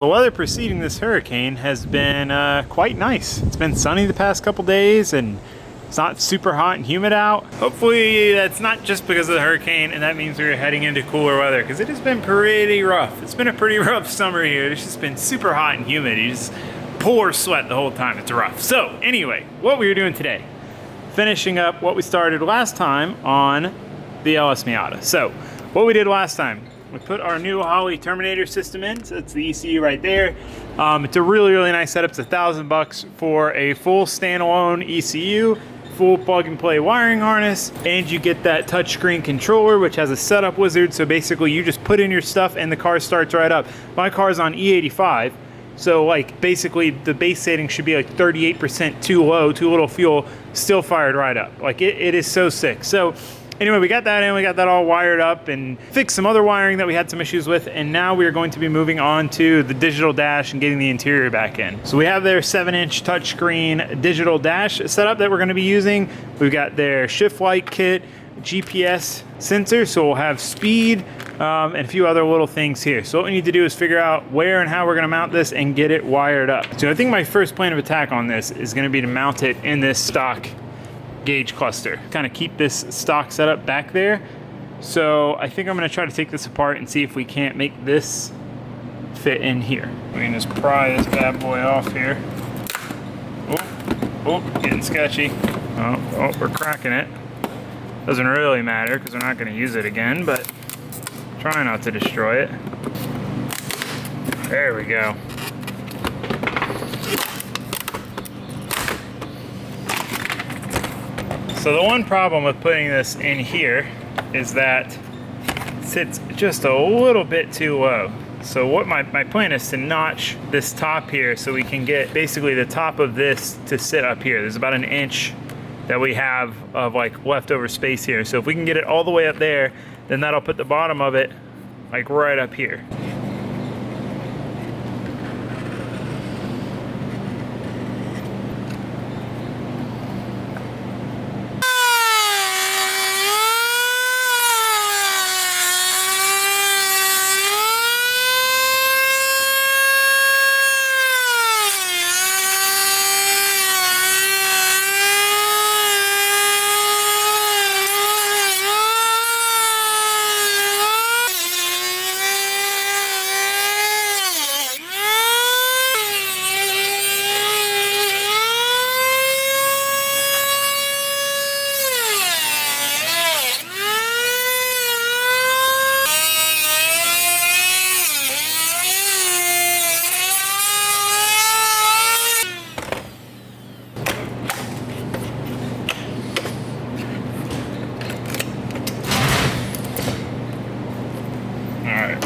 The weather preceding this hurricane has been quite nice. It's been sunny the past couple days and it's not super hot and humid out. Hopefully that's not just because of the hurricane and that means we're heading into cooler weather because it has been pretty rough. It's been a pretty rough summer here. It's just been super hot and humid. You just pour sweat the whole time. It's rough. So anyway, what we were doing today, finishing up what we started last time on the LS Miata. So what we did last time, we put our new Holley Terminator system in, so that's the ECU right there. It's a really nice setup. It's $1,000 for a full standalone ECU, full plug and play wiring harness, and you get that touchscreen controller, which has a setup wizard. So basically you just put in your stuff and the car starts right up. My car's on E85, so like basically the base setting should be like 38% too low, too little fuel, still fired right up. Like it is so sick. So anyway, we got that in, we got that all wired up and fixed some other wiring that we had some issues with, and now we are going to be moving on to the digital dash and getting the interior back in. So we have their 7-inch touchscreen digital dash setup that we're gonna be using. We've got their shift light kit, GPS sensor, so we'll have speed, and a few other little things here. So what we need to do is figure out where and how we're gonna mount this and get it wired up. So I think my first plan of attack on this is gonna be to mount it in this stock gauge cluster, kind of keep this stock setup back there. So I think I'm going to try to take this apart and see if we can't make this fit in here. We can just pry this bad boy off here. Oh, getting sketchy. Oh, we're cracking it. Doesn't really matter because we're not going to use it again, but try not to destroy it. There we go. So the one problem with putting this in here is that it sits just a little bit too low. So what my plan is to notch this top here so we can get basically the top of this to sit up here. There's about 1 inch that we have of like leftover space here. So if we can get it all the way up there, then that'll put the bottom of it like right up here.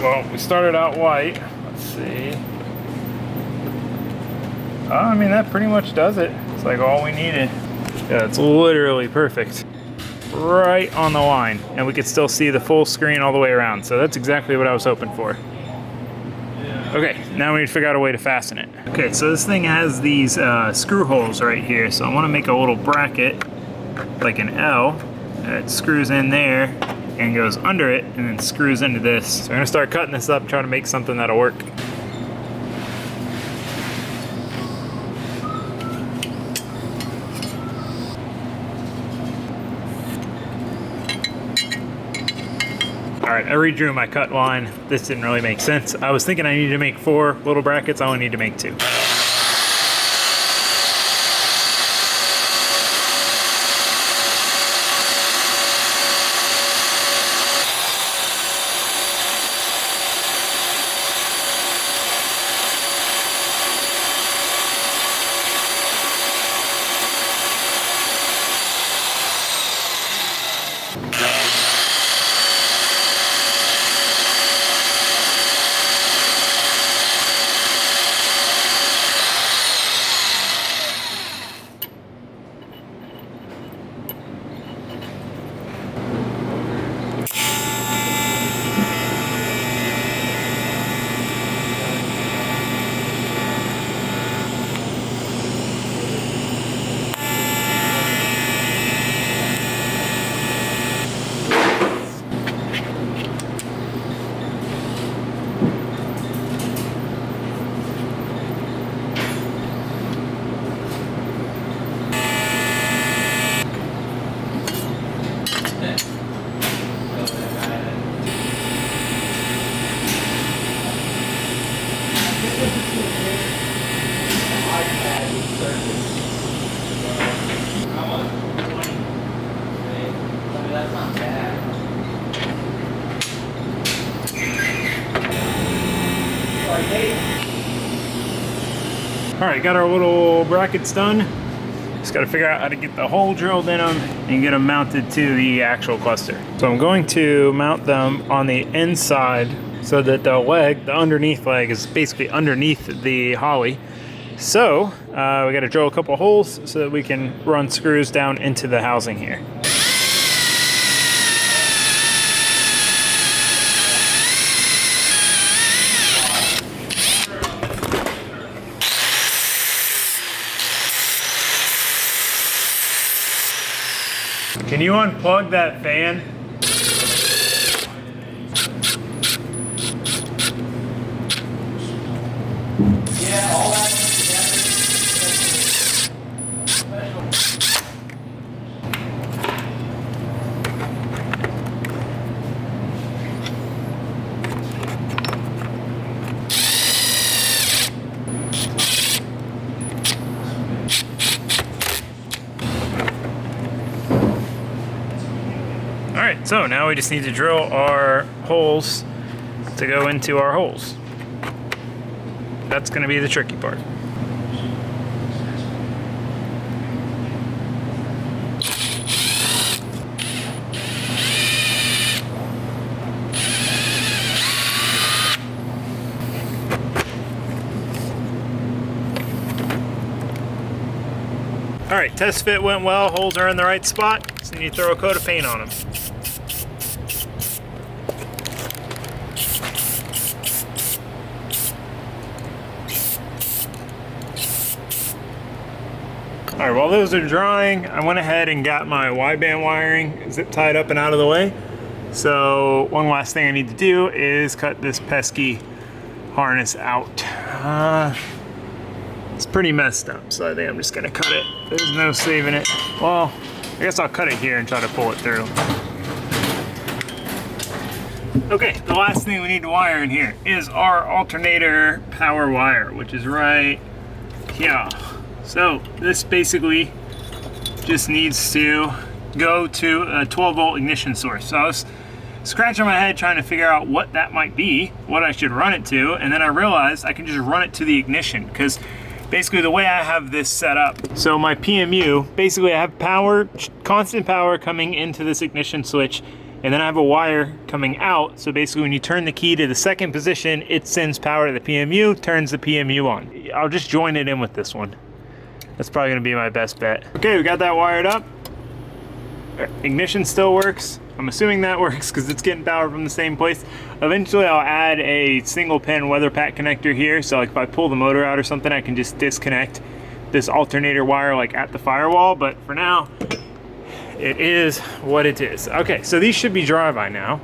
Well, we started out white. Let's see. I mean, that pretty much does it. It's like all we needed. Yeah, it's literally perfect. Right on the line. And we could still see the full screen all the way around. So that's exactly what I was hoping for. Okay, now we need to figure out a way to fasten it. Okay, so this thing has these screw holes right here. So I want to make a little bracket, like an L, that screws in there and goes under it and then screws into this. So we're gonna start cutting this up, trying to make something that'll work. All right, I redrew my cut line. This didn't really make sense. I was thinking I needed to make 4 little brackets. I only need to make 2. That's not bad. All right, got our little brackets done. Just got to figure out how to get the hole drilled in them and get them mounted to the actual cluster. So I'm going to mount them on the inside so that the leg, the underneath leg, is basically underneath the holly. So we got to drill a couple holes so that we can run screws down into the housing here. Can you unplug that fan? Yeah, all that Alright, so now we just need to drill our holes to go into our holes. That's going to be the tricky part. Alright, test fit went well, holes are in the right spot, so you need to throw a coat of paint on them. Alright, while those are drying, I went ahead and got my wideband wiring zip tied up and out of the way. So one last thing I need to do is cut this pesky harness out. It's pretty messed up, so I think I'm just gonna cut it. There's no saving it. Well, I guess I'll cut it here and try to pull it through. Okay, the last thing we need to wire in here is our alternator power wire, which is right here. So this basically just needs to go to a 12-volt ignition source. So I was scratching my head trying to figure out what that might be, what I should run it to, and then I realized I can just run it to the ignition, because basically the way I have this set up, so my PMU, basically I have power, constant power coming into this ignition switch, and then I have a wire coming out. So basically when you turn the key to the second position, it sends power to the PMU, turns the PMU on. I'll just join it in with this one. That's probably gonna be my best bet. Okay, we got that wired up. Ignition still works. I'm assuming that works because it's getting power from the same place. Eventually I'll add a single pin weather pack connector here. So like if I pull the motor out or something, I can just disconnect this alternator wire like at the firewall. But for now, it is what it is. Okay, so these should be dry by now,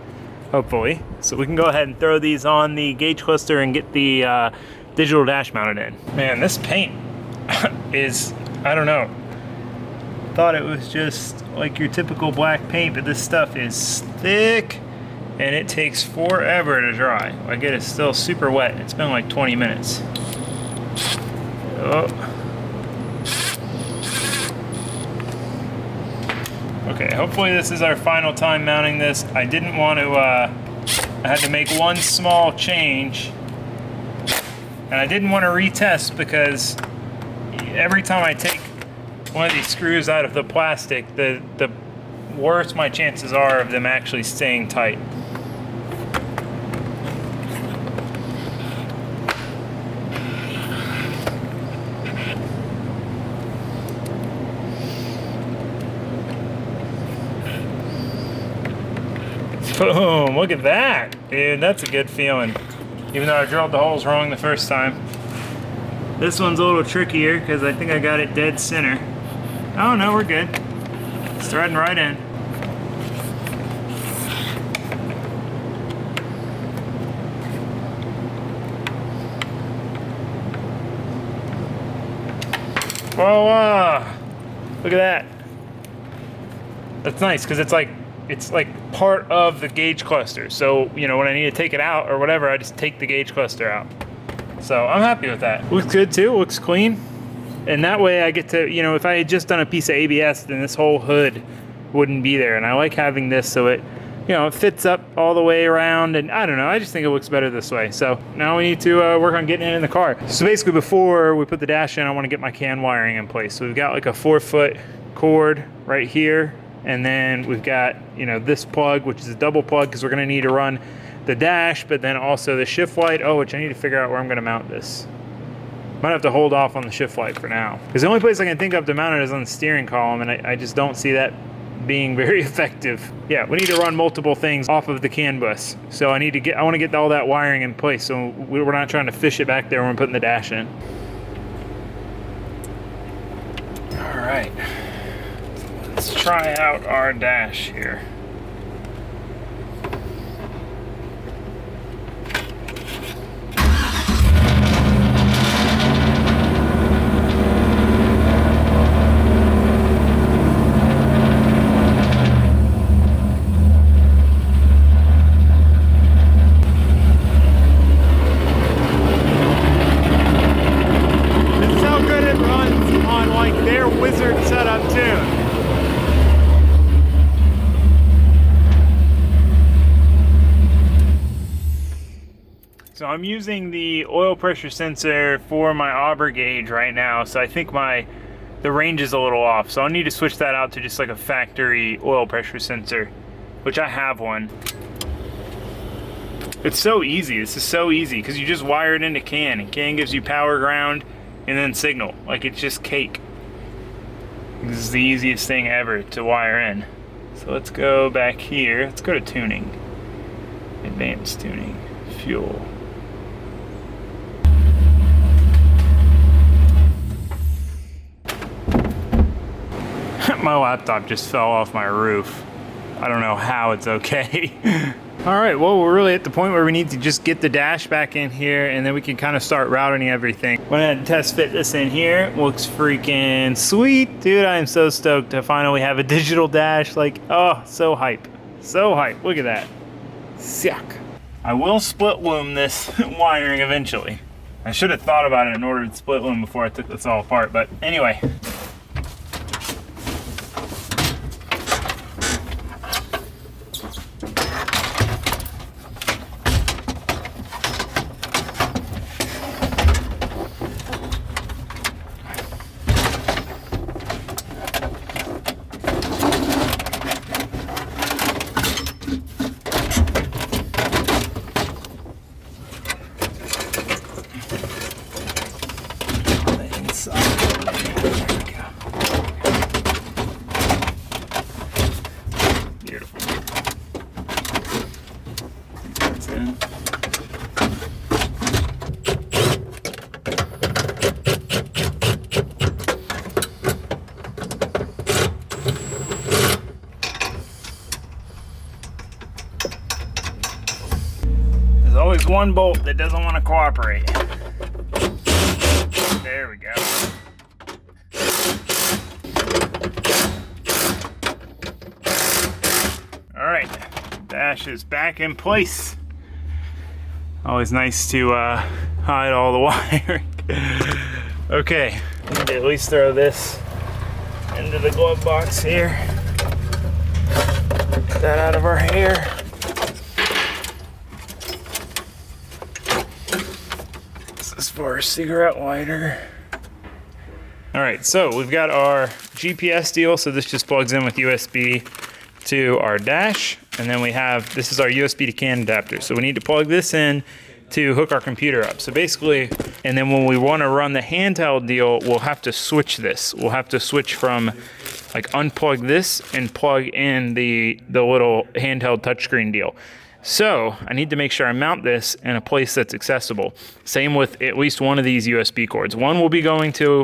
hopefully. So we can go ahead and throw these on the gauge cluster and get the digital dash mounted in. Man, this paint is, I don't know. Thought it was just like your typical black paint, but this stuff is thick and it takes forever to dry. Like it is still super wet. It's been like 20 minutes. Oh. Okay, hopefully this is our final time mounting this. I didn't want to, I had to make one small change, and I didn't want to retest because every time I take one of these screws out of the plastic, the worse my chances are of them actually staying tight. Boom, look at that. Dude, that's a good feeling. Even though I drilled the holes wrong the first time. This one's a little trickier because I think I got it dead center. Oh no, we're good. It's threading right in. Whoa, look at that. That's nice because it's like part of the gauge cluster. So, you know, when I need to take it out or whatever, I just take the gauge cluster out. So I'm happy with that. Looks good too, looks clean. And that way I get to, you know, if I had just done a piece of ABS, then this whole hood wouldn't be there. And I like having this so it, you know, it fits up all the way around, and I don't know, I just think it looks better this way. So now we need to work on getting it in the car. So basically before we put the dash in, I want to get my can wiring in place. So we've got like a 4-foot cord right here, and then we've got, you know, this plug, which is a double plug because we're going to need to run the dash, but then also the shift light, which I need to figure out where I'm going to mount this. Might have to hold off on the shift light for now, because the only place I can think of to mount it is on the steering column, and I just don't see that being very effective. Yeah, we need to run multiple things off of the CAN bus. So I want to get all that wiring in place so we're not trying to fish it back there when we're putting the dash in. All right, let's try out our dash here. So I'm using the oil pressure sensor for my auger gauge right now, so I think the range is a little off. So I'll need to switch that out to just like a factory oil pressure sensor, which I have one. It's so easy. This is so easy because you just wire it into CAN, and CAN gives you power, ground, and then signal. Like, it's just cake. This is the easiest thing ever to wire in. So let's go back here. Let's go to tuning. Advanced tuning. Fuel. My laptop just fell off my roof. I don't know how it's okay. All right, well, we're really at the point where we need to just get the dash back in here, and then we can kind of start routing everything. Went ahead and test fit this in here. Looks freaking sweet. Dude, I am so stoked to finally have a digital dash. Like, oh, so hype. So hype. Look at that. Sick. I will split loom this wiring eventually. I should have thought about it in order to split loom before I took this all apart, but anyway. Always one bolt that doesn't want to cooperate. There we go. All right, dash is back in place. Always nice to hide all the wiring. Okay, need to at least throw this into the glove box here. Get that out of our hair. For a cigarette lighter. All right, so we've got our GPS deal. So this just plugs in with USB to our dash. And then we have, this is our USB to CAN adapter. So we need to plug this in to hook our computer up. So basically, and then when we want to run the handheld deal, we'll have to switch this. We'll have to switch from like unplug this and plug in the little handheld touchscreen deal. So I need to make sure I mount this in a place that's accessible. Same with at least one of these USB cords. One will be going to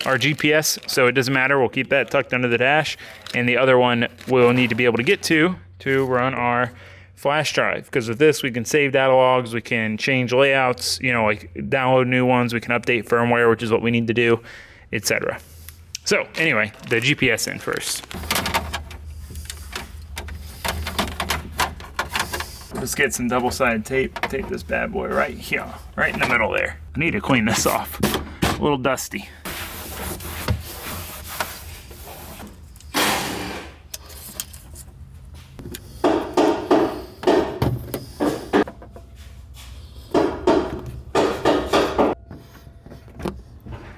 our GPS, so it doesn't matter. We'll keep that tucked under the dash. And the other one we'll need to be able to get to run our flash drive. Because with this, we can save data logs, we can change layouts, you know, like download new ones, we can update firmware, which is what we need to do, etc. So anyway, the GPS in first. Let's get some double-sided tape. Tape this bad boy right here, right in the middle there. I need to clean this off. A little dusty.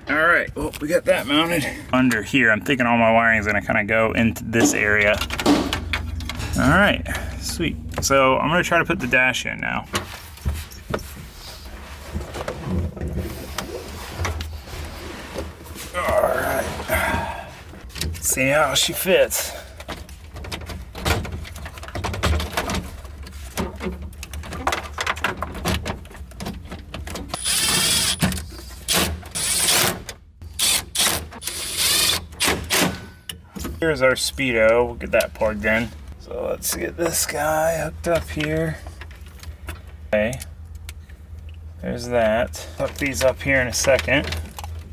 All right, well, we got that mounted. Under here, I'm thinking all my wiring is gonna kind of go into this area. All right, sweet. So I'm gonna try to put the dash in now. All right, see how she fits. Here's our speedo. We'll get that plugged in. So let's get this guy hooked up here. Okay, there's that. Hook these up here in a second.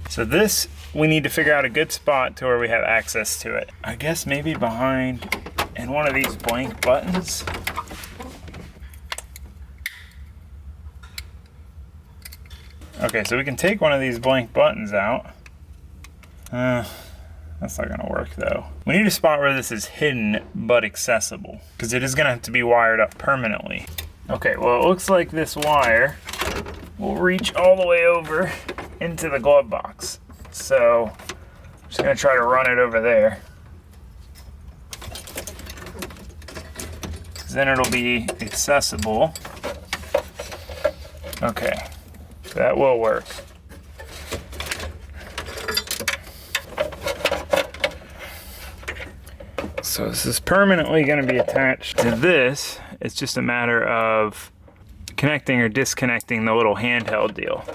So this, we need to figure out a good spot to where we have access to it. I guess maybe behind in one of these blank buttons. Okay, so we can take one of these blank buttons out. That's not gonna work though. We need a spot where this is hidden but accessible, because it is gonna have to be wired up permanently. Okay, well, it looks like this wire will reach all the way over into the glove box. So I'm just gonna try to run it over there. Because then it'll be accessible. Okay, that will work. So this is permanently going to be attached to this. It's just a matter of connecting or disconnecting the little handheld deal.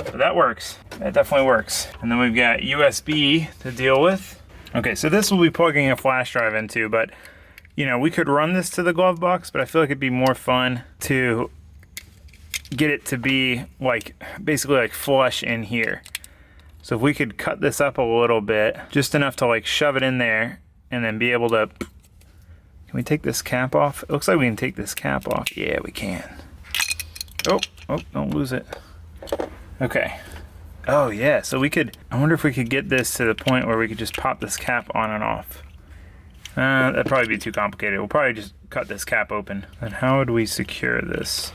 So that works. That definitely works. And then we've got USB to deal with. Okay, so this will be plugging a flash drive into, but you know, we could run this to the glove box, but I feel like it'd be more fun to get it to be like, basically like flush in here. So if we could cut this up a little bit, just enough to like shove it in there and then be able to, can we take this cap off? It looks like we can take this cap off. Yeah, we can. Oh, don't lose it. Okay. Oh yeah, so we could, I wonder if we could get this to the point where we could just pop this cap on and off. That'd probably be too complicated. We'll probably just cut this cap open. And how would we secure this?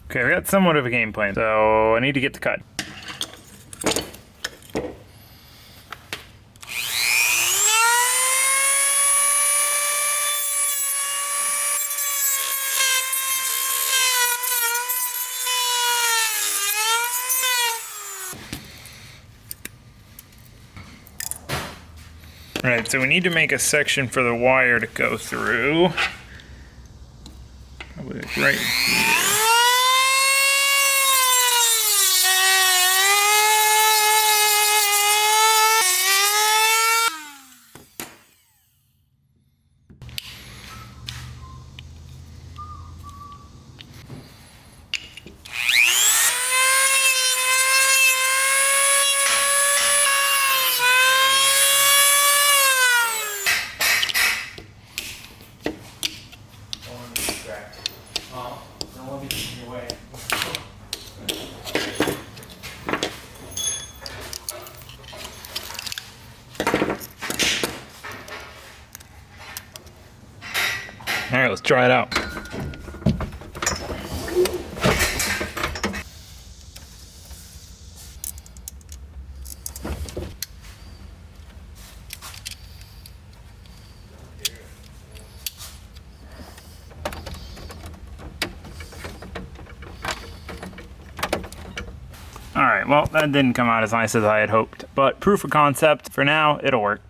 Okay, we got somewhat of a game plan, so I need to get the cut. All right, so we need to make a section for the wire to go through. Probably like right here. All right, let's try it out. All right, well, that didn't come out as nice as I had hoped, but proof of concept, for now, it'll work.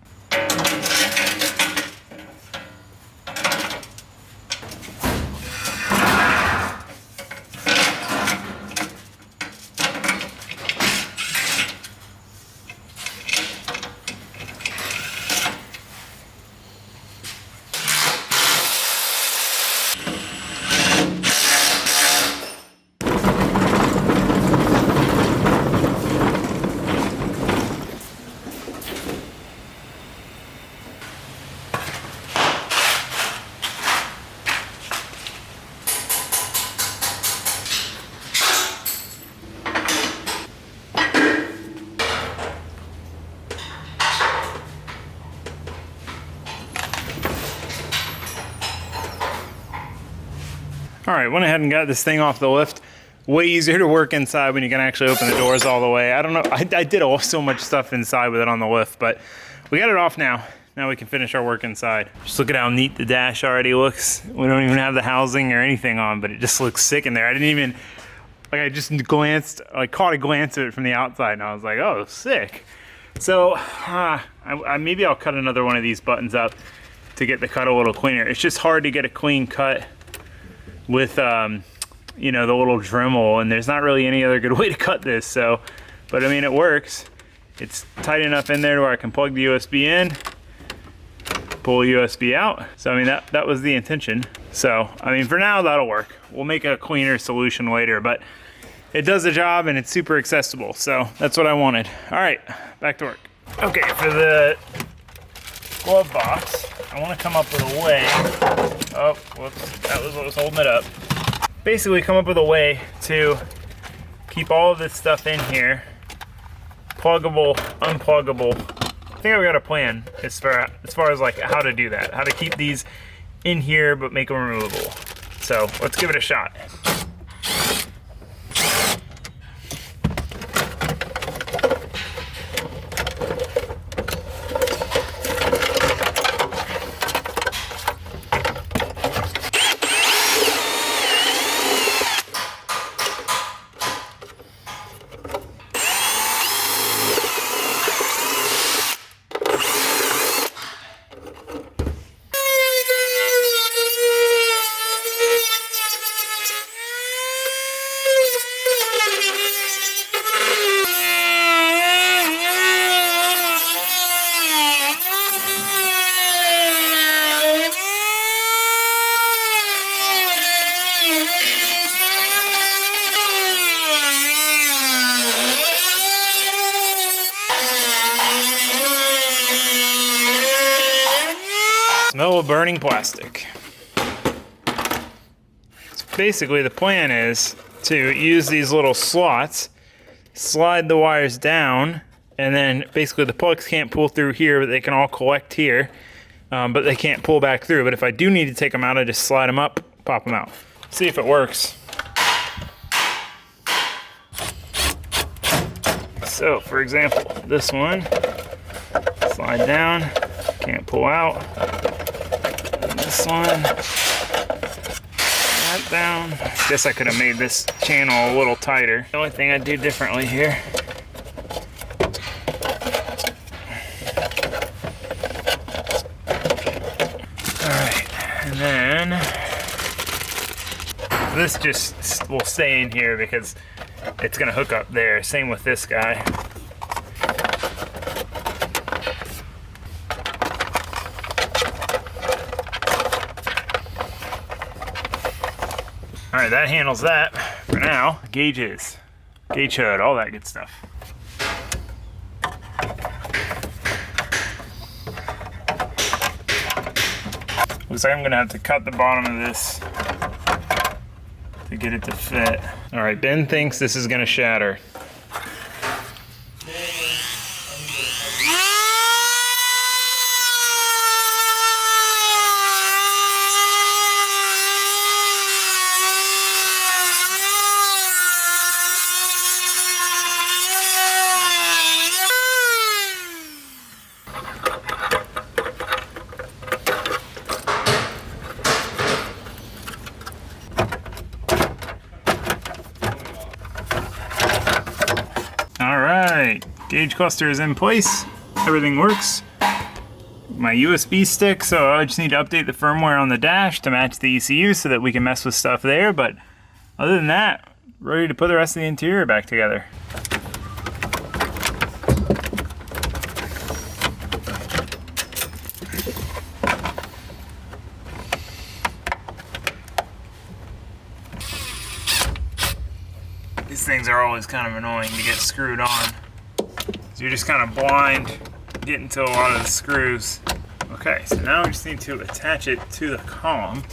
All right, went ahead and got this thing off the lift. Way easier to work inside when you can actually open the doors all the way. I don't know, I did so much stuff inside with it on the lift, but we got it off now. Now we can finish our work inside. Just look at how neat the dash already looks. We don't even have the housing or anything on, but it just looks sick in there. I didn't even, like I just glanced, like caught a glance of it from the outside and I was like, oh, sick. So maybe I'll cut another one of these buttons up to get the cut a little cleaner. It's just hard to get a clean cut with, you know, the little Dremel, and there's not really any other good way to cut this, so, but I mean, it works. It's tight enough in there to where I can plug the USB in, pull a USB out. So, I mean, that was the intention. So, I mean, for now, that'll work. We'll make a cleaner solution later, but it does the job and it's super accessible, so that's what I wanted. All right, back to work. Okay, for the glove box, I want to come up with a way, oh, whoops, that was what was holding it up. Basically come up with a way to keep all of this stuff in here, pluggable, unpluggable. I think I've got a plan as far as like how to do that, how to keep these in here but make them removable. So let's give it a shot. Smell of burning plastic. So basically the plan is to use these little slots, slide the wires down, and then basically the plugs can't pull through here, but they can all collect here, but they can't pull back through. But if I do need to take them out, I just slide them up, pop them out. See if it works. So for example, this one, slide down, can't pull out. This one, that down. Guess I could have made this channel a little tighter. The only thing I'd do differently here. Alright, and then this just will stay in here because it's gonna hook up there. Same with this guy. All right, that handles that for now. Gauges, gauge hood, all that good stuff. Looks like I'm gonna have to cut the bottom of this to get it to fit. All right, Ben thinks this is gonna shatter. Gauge cluster is in place. Everything works. My USB stick, so I just need to update the firmware on the dash to match the ECU so that we can mess with stuff there. But other than that, ready to put the rest of the interior back together. These things are always kind of annoying to get screwed on. You're just kind of blind getting to a lot of the screws. Okay, so now we just need to attach it to the column,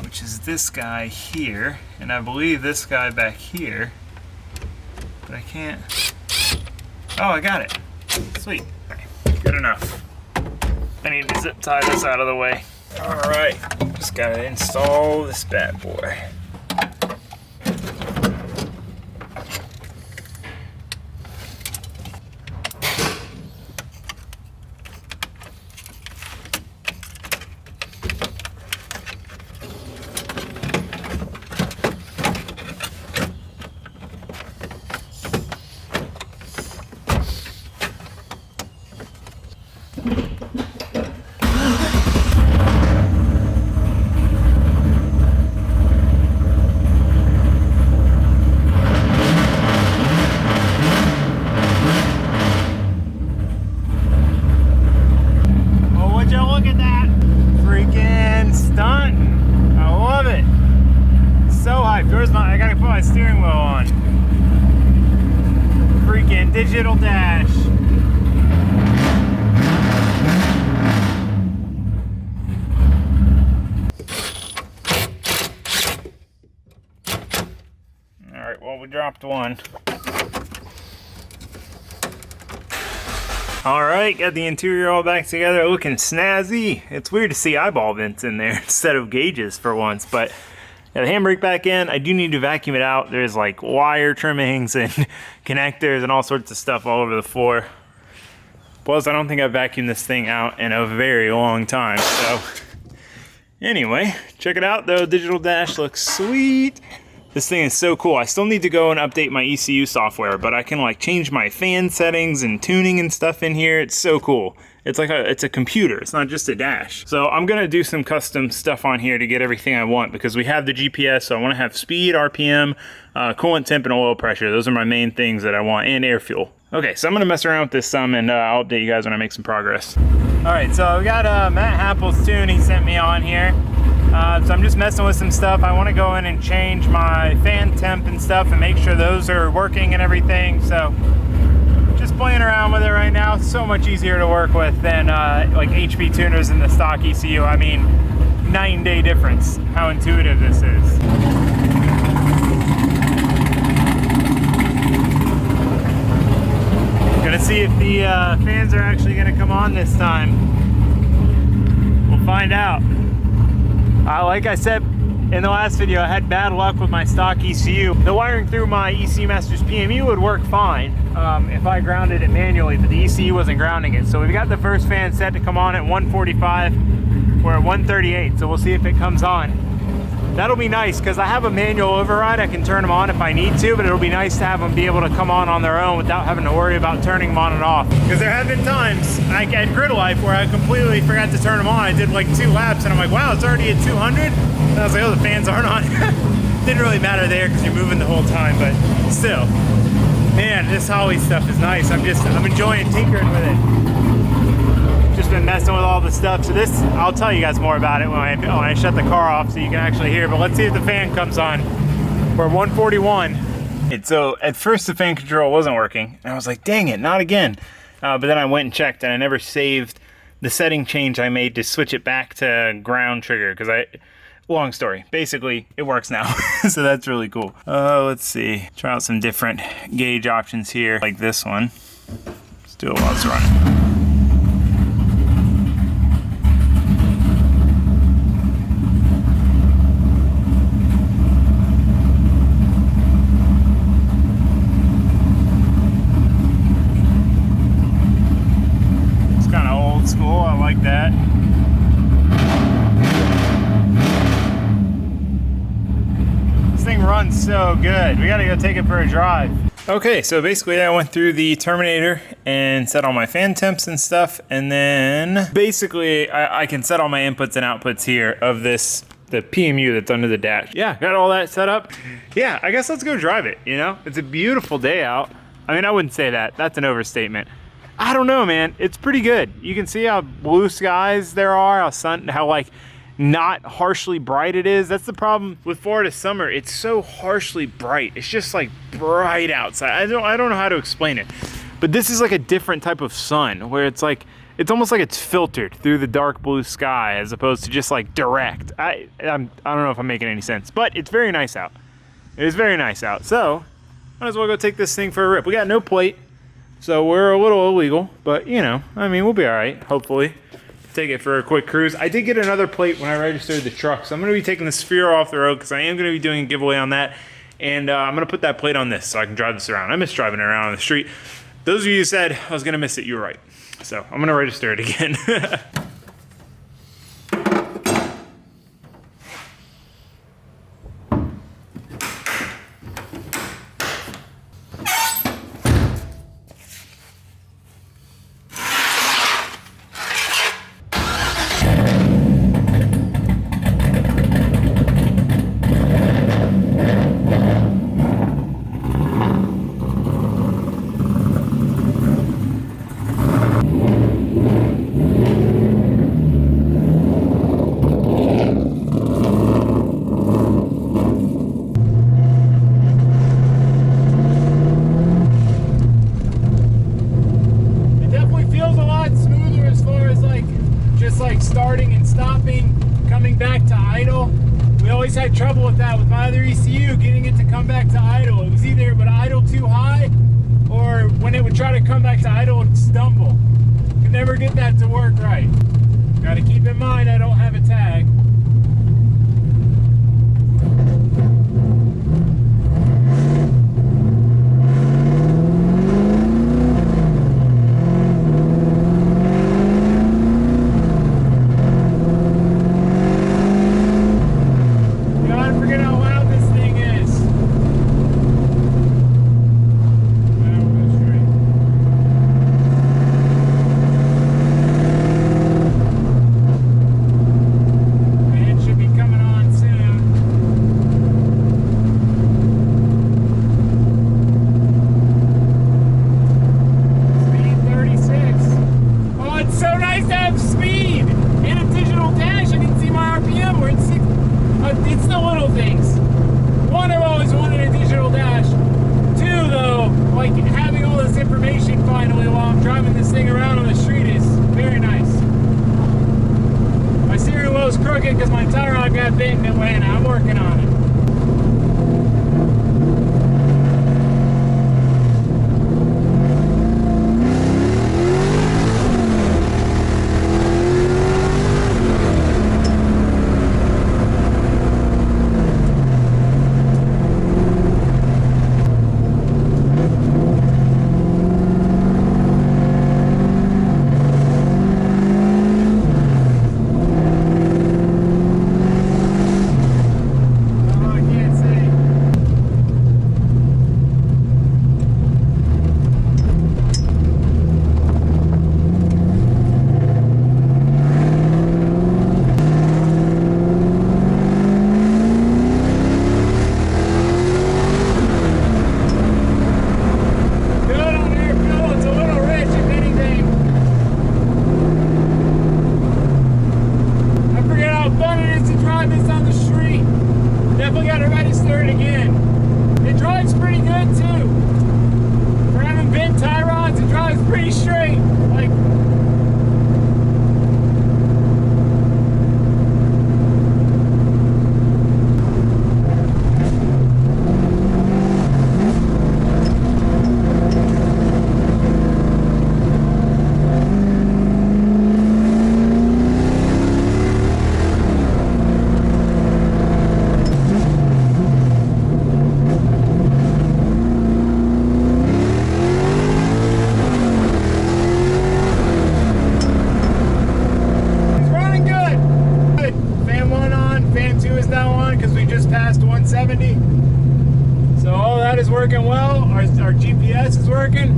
which is this guy here, and I believe this guy back here, but I can't. Oh, I got it. Sweet. Okay, good enough. I need to zip tie this out of the way. All right, just gotta install this bad boy. I gotta put my steering wheel on. Freaking digital dash. Alright, well, we dropped one. Alright, got the interior all back together, looking snazzy. It's weird to see eyeball vents in there instead of gauges for once, but got the handbrake back in. I do need to vacuum it out. There's like wire trimmings and connectors and all sorts of stuff all over the floor. Plus, I don't think I've vacuumed this thing out in a very long time. So anyway, check it out though. Digital dash looks sweet. This thing is so cool. I still need to go and update my ECU software, but I can like change my fan settings and tuning and stuff in here. It's so cool. It's like it's a computer. It's not just a dash. So I'm gonna do some custom stuff on here to get everything I want because we have the GPS. So I want to have speed, RPM, coolant temp, and oil pressure. Those are my main things that I want, and air fuel. Okay, so I'm gonna mess around with this some, and I'll update you guys when I make some progress. All right, so we got Matt Happel's tune he sent me on here. So I'm just messing with some stuff. I want to go in and change my fan temp and stuff and make sure those are working and everything. So just playing around with it right now. It's so much easier to work with than like HP tuners in the stock ECU. I mean, night and day difference how intuitive this is. Gonna see if the fans are actually gonna come on this time. We'll find out. Like I said in the last video, I had bad luck with my stock ECU. The wiring through my ECU Masters PMU would work fine if I grounded it manually, but the ECU wasn't grounding it. So we've got the first fan set to come on at 145. We're at 138, so we'll see if it comes on. That'll be nice because I have a manual override. I can turn them on if I need to, but it'll be nice to have them be able to come on their own without having to worry about turning them on and off. Because there have been times like at Grid Life where I completely forgot to turn them on. I did like 2 laps and I'm like, wow, it's already at 200. And I was like, oh, the fans aren't on. Didn't really matter there because you're moving the whole time, but still. Man, this Holly stuff is nice. I'm enjoying tinkering with it. Just been messing with all the stuff. So this, I'll tell you guys more about it when I shut the car off so you can actually hear. But let's see if the fan comes on. We're 141. And so at first the fan control wasn't working. And I was like, dang it, not again. But then I went and checked and I never saved the setting change I made to switch it back to ground trigger. Because long story. Basically, it works now. So that's really cool. Let's see. Try out some different gauge options here. Like this one. Let's do it while it's running. School, I like that. This thing runs so good. We gotta go take it for a drive. Okay, so basically I went through the Terminator and set all my fan temps and stuff, and then basically I can set all my inputs and outputs here of the PMU that's under the dash. Yeah, got all that set up. Yeah, I guess let's go drive it, you know? It's a beautiful day out. I mean, I wouldn't say that. That's an overstatement. I don't know, man. It's pretty good. You can see how blue skies there are, how like not harshly bright it is. That's the problem with Florida summer. It's so harshly bright. It's just like bright outside. I don't know how to explain it. But this is like a different type of sun where it's like, it's almost like it's filtered through the dark blue sky as opposed to just like direct. I don't know if I'm making any sense, but it's very nice out. It is very nice out. So might as well go take this thing for a rip. We got no plate. So we're a little illegal, but you know, I mean, we'll be all right, hopefully. take it for a quick cruise. I did get another plate when I registered the truck, so I'm going to be taking the Sphere off the road because I am going to be doing a giveaway on that. And I'm going to put that plate on this so I can drive this around. I miss driving it around on the street. Those of you who said I was going to miss it, you were right. So I'm going to register it again. Starting and stopping, coming back to idle. We always had trouble with that with my other ECU, getting it to come back to idle. It was either it would idle too high, or when it would try to come back to idle, it would stumble. Could never get that to work right. Got to keep in mind I don't have a tag. Because my tie rod got bent in Atlanta. I'm working on it. Working well. Our GPS is working.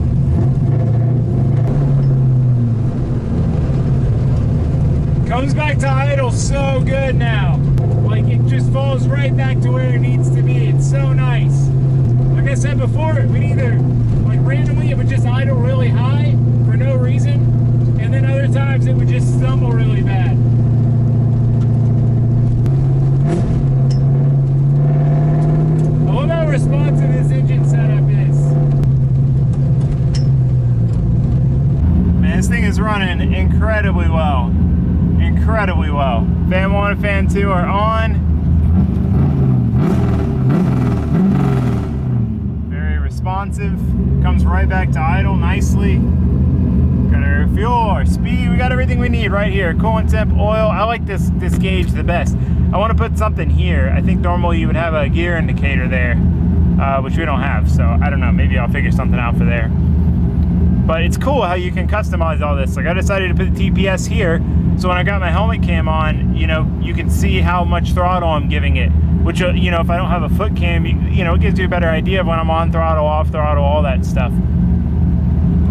Comes back to idle so good now. Like it just falls right back to where it needs to be. It's so nice. Like I said before, we'd either like randomly it would just idle really high for no reason, and then other times it would just stumble really bad. I love how responsive this engine setup is. Man, this thing is running incredibly well. Incredibly well. Fan 1 and Fan 2 are on. Very responsive. Comes right back to idle nicely. Got our fuel, our speed. We got everything we need right here. Coolant temp, oil. I like this gauge the best. I want to put something here. I think normally you would have a gear indicator there, which we don't have. So I don't know, maybe I'll figure something out for there. But it's cool how you can customize all this. Like I decided to put the TPS here, so when I got my helmet cam on, you know, you can see how much throttle I'm giving it. Which, you know, if I don't have a foot cam, you know, it gives you a better idea of when I'm on throttle, off throttle, all that stuff.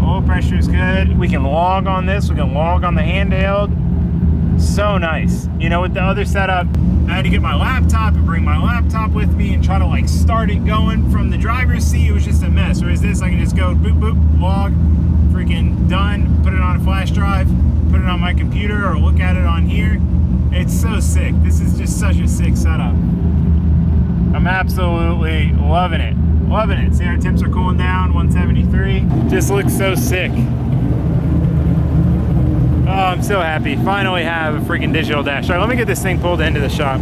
Oil pressure is good. We can log on this. We can log on the handheld. So nice. You know, with the other setup, I had to get my laptop and bring my laptop with me and try to like start it going from the driver's seat. It was just a mess. Whereas this, I can just go boop, boop, log, freaking done, put it on a flash drive, put it on my computer or look at it on here. It's so sick. This is just such a sick setup. I'm absolutely loving it. Loving it. See, our temps are cooling down, 173. Just looks so sick. Oh, I'm so happy. Finally have a freaking digital dash. All right, let me get this thing pulled into the shop.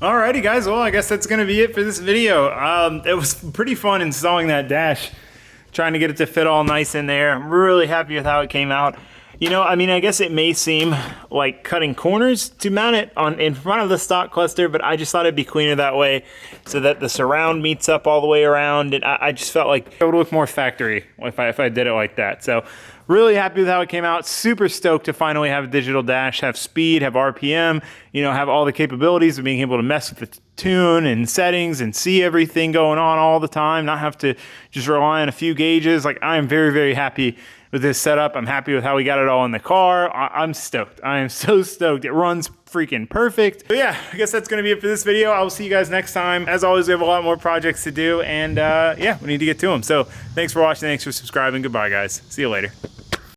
Alrighty guys, well I guess that's gonna be it for this video. It was pretty fun installing that dash, trying to get it to fit all nice in there. I'm really happy with how it came out. You know, I mean, I guess it may seem like cutting corners to mount it on in front of the stock cluster, but I just thought it'd be cleaner that way so that the surround meets up all the way around. And I just felt like it would look more factory if I did it like that. So really happy with how it came out. Super stoked to finally have a digital dash, have speed, have RPM, you know, have all the capabilities of being able to mess with the tune and settings and see everything going on all the time, not have to just rely on a few gauges. Like I am very, very happy with this setup. I'm happy with how we got it all in the car. I'm stoked. I am so stoked. It runs freaking perfect. But yeah, I guess that's gonna be it for this video. I will see you guys next time. As always, we have a lot more projects to do, and yeah, we need to get to them. So thanks for watching. Thanks for subscribing. Goodbye, guys. See you later.